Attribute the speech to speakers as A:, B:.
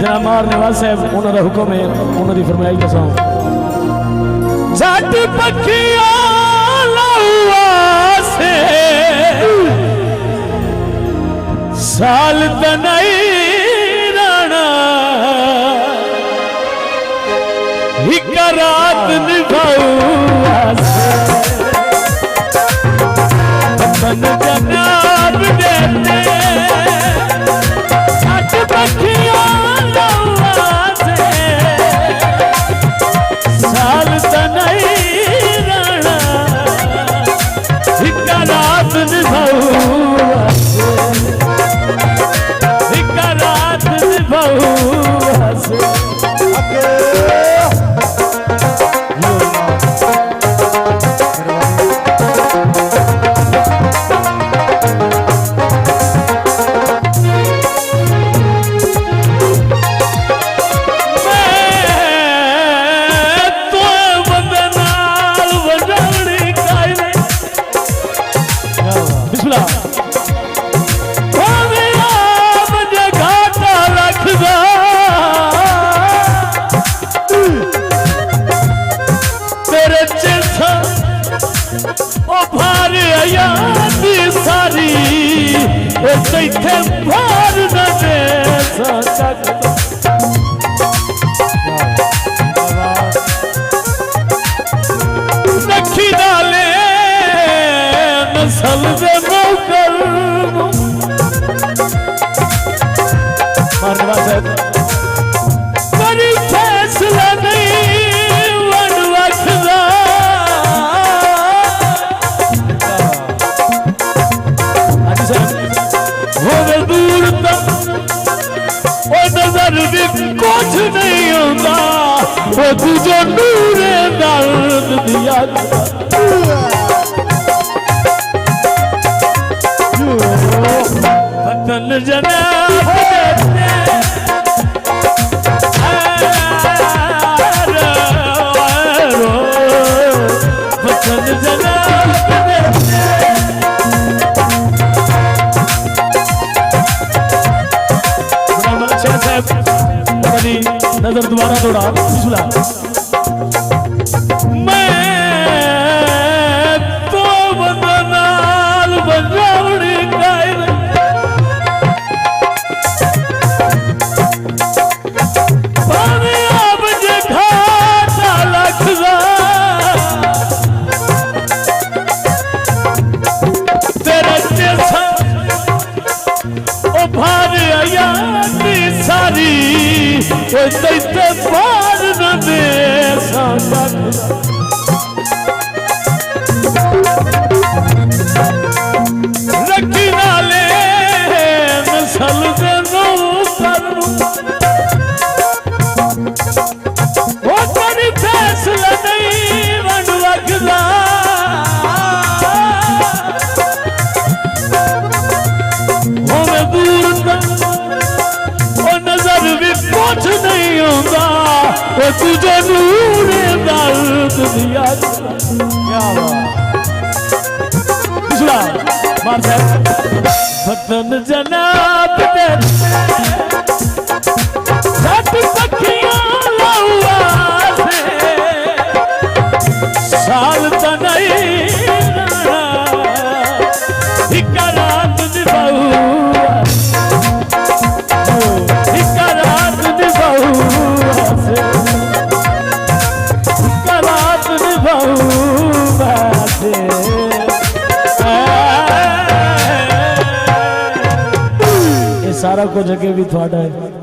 A: जनाब मार नवाज साहब उन्होंने हुक्म है उन्होंने फरमाई दसा जट पखिया से साल तनई राणा एक रात निभाऊ अपन जनाब देते जट पखिया से साल तनई राणा एक रात निभाऊ सारी भार न दे रखी डाले नसल दे नौकर करी फैसला नहीं वन वखदा कुछ नहीं होता वो तुझे नूरे दर्द दिया वतन जनाब वतन जनाब नजर दोबारा थोड़ा पिछला मैं तो बदनाल बजावड़ी गाय पानी अब जे घाटा लखदा तेरे जैसा ओ भार आया सारी तैते पार न दे रखी नाले नसल दे नौकर वो करी फैसला नहीं वन वखदा होवे दूर कुछ नहीं होगा वो तुझे नूरे दर्द दिया पिछला मार साहब वतन जनाब देते जट पखिया लौआ से साल तनई एक रात निभाऊ सारा कुछ अगे भी थोड़ा है।